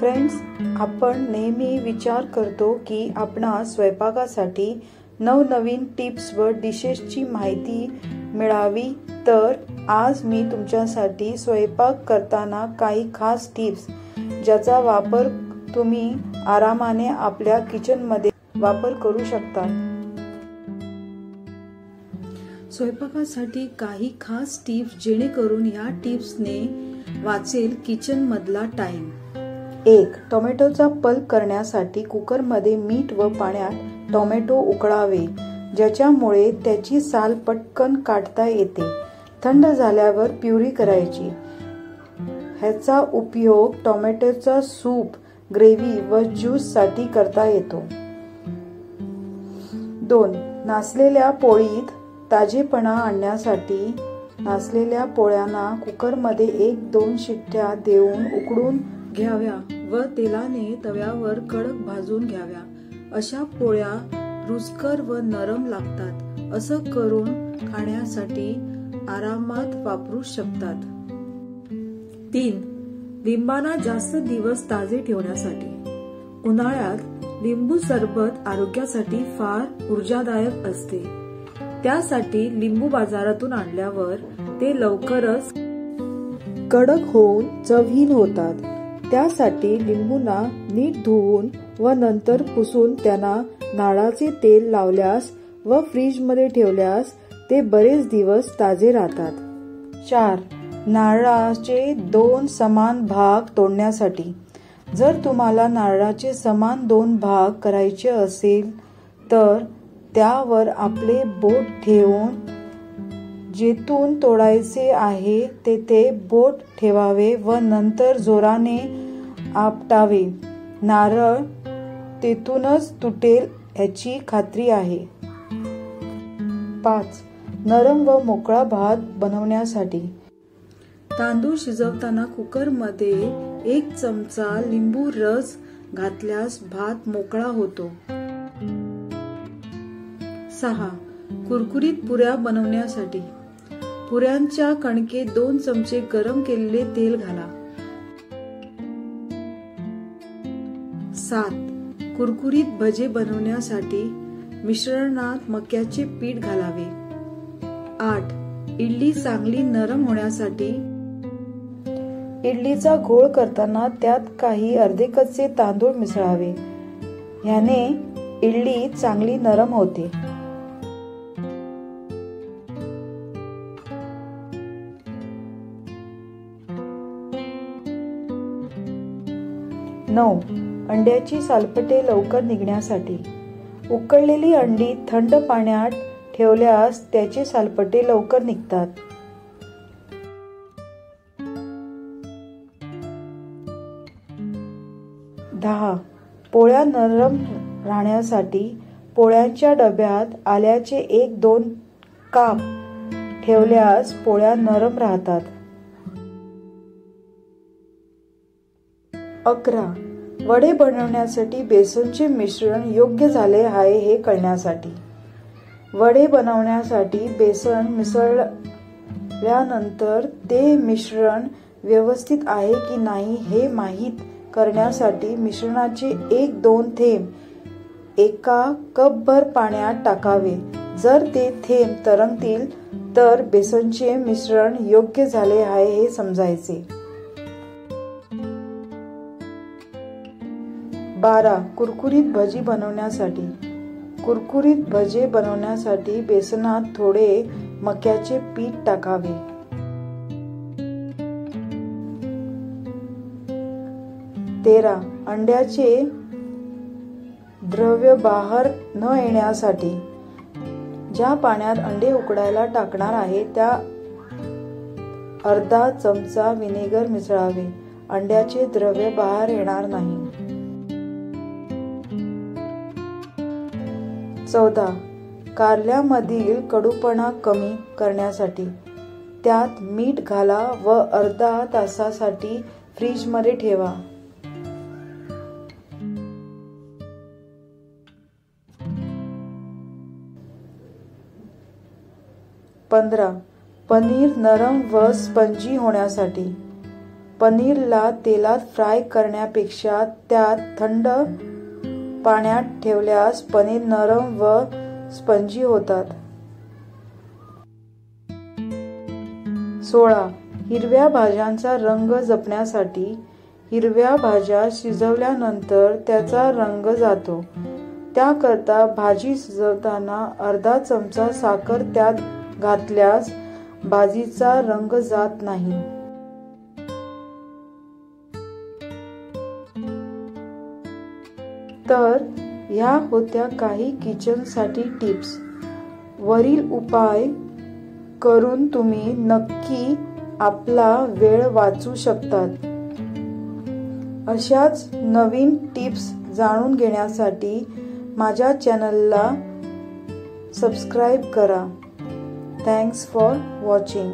Friends, आपण नेहमी विचार करतो की आपणास स्वयंपाकासाठी नवनवीन टिप्स व डिशेसची माहिती मिळावी, तर आज मी तुमच्यासाठी स्वयंपाक करताना काही खास टिप्स ज्याचा वापर तुम्ही आरामाने आपल्या किचनमध्ये वापर करू शकता। स्वयंपाकासाठी काही खास टिप्स जेणेकरून या टिप्सने वाचेल किचन मधला टाइम। 1. टोमॅटोचा पल्प करण्यासाठी कुकरमध्ये मीठ व पाण्यात टोमॅटो उकळावे, ज्याच्यामुळे त्याची साल पटकन काढता येते। थंड झाल्यावर प्युरी करायची। ह्याचा उपयोग टोमॅटोचा सूप, ग्रेव्ही व ज्यूस साठी करता येतो। 2. नासलेल्या पोळीत ताजेपणा आणण्यासाठी नासलेल्या पोळ्यांना कुकरमध्ये 1-2 शिट्ट्या देऊन उकडून घ्याव्या व तेलाने तव्यावर कडक भाजून घ्याव्या। अशा पोळ्या रुचकर व नरम लागतात। असं करून खाण्यासाठी आरामात वापरू शकतात। 3. लिंबांना जास्त दिवस ताजे ठेवण्यासाठी उन्हाळ्यात लिंबू सरबत आरोग्यासाठी फार ऊर्जादायक असते। त्यासाठी लिंबू बाजारातून आणल्यावर ते लवकरच कडक होऊन चवहीन होतात। त्यासाठी लिंबूंना नीट धुवून व नंतर पुसून त्यांना नारळाचे तेल लावल्यास व फ्रीज मध्ये ठेवल्यास ते बरेच दिवस ताजे राहतात। 4. नारळाचे 2 समान भाग तोडण्यासाठी जर तुम्हाला नारळाचे समान 2 भाग करायचे असेल तर त्यावर आपले बोट ठेवून जेथून तोडायचे आहे तेथे बोट ठेवावे व नंतर जोराने आपटावे। नारळ तेथूनच तुटेल याची खात्री आहे। 5. नरम व मोकळा भात बनवण्यासाठी तांदूळ शिजवताना कुकरमध्ये 1 चमचा लिंबू रस घातल्यास भात मोकळा होतो। 6. कुरकुरीत पुऱ्या बनवण्यासाठी पुऱ्यांच्या कणकेत 2 चमचे गरम केलेले तेल घाला। 7. कुरकुरीत भजे बनवण्यासाठी मिश्रणात मक्याचे पीठ घालावे। 8. इडली चांगली नरम होण्यासाठी इडलीचा घोळ करताना त्यात काही अर्धे कच्चे तांदूळ मिसळावे, ह्याने इडली चांगली नरम होते। 9. अंड्याची सालपटे लवकर निघण्यासाठी उकळलेली अंडी थंड पाण्यात ठेवल्यास त्याचे सालपटे लवकर निघतात। 10. पोळ्या नरम राहण्यासाठी पोळ्यांच्या डब्यात आल्याचे 1-2 काप ठेवल्यास पोळ्या नरम राहतात। 11. वडे बनवण्यासाठी बेसनचे मिश्रण योग्य झाले आहे हे कळण्यासाठी वडे बनवण्यासाठी बेसन मिसळल्यानंतर ते मिश्रण व्यवस्थित आहे की नाही हे माहीत करण्यासाठी मिश्रणाचे 1-2 थेंब एका कपभर पाण्यात टाकावे। जर ते थेंब तरंगतील तर बेसनचे मिश्रण योग्य झाले आहे हे समजायचे। 12. कुरकुरीत भजी बनवण्यासाठी कुरकुरीत भजे बनवण्यासाठी बेसनात थोडे मक्याचे पीठ टाकावे। 13. अंड्याचे द्रव्य बाहेर न येण्यासाठी ज्या पाण्यात अंडे उकडायला टाकणार आहे त्या अर्धा चमचा व्हिनेगर मिसळावे, अंड्याचे द्रव्य बाहेर येणार नाही। 14. कारल्यामधील कडूपणा कमी करण्यासाठी त्यात मीठ घाला व अर्धा तासासाठी फ्रीज मध्ये ठेवा। 15. पनीर नरम व स्पंजी होण्यासाठी पनीरला तेलात फ्राय करण्यापेक्षा त्यात थंड पाण्यात ठेवल्यास पनीर नरम व स्पंजी होतात. 16. हिरव्या भाज्यांचा रंग जपण्यासाठी हिरव्या भाज्या शिजवल्यानंतर त्याचा रंग जातो. त्याकरता भाजी शिजवताना अर्धा चमचा साखर त्यात घातल्यास भाजीचा रंग जात नाही. तर ह्या होत्या काही किचनसाठी टिप्स. वरील उपाय करून तुम्ही नक्की आपला वेळ वाचवू शकतात. अशाच नवीन टिप्स जाणून घेण्यासाठी माझ्या चॅनलला सबस्क्राईब करा. Thanks for watching.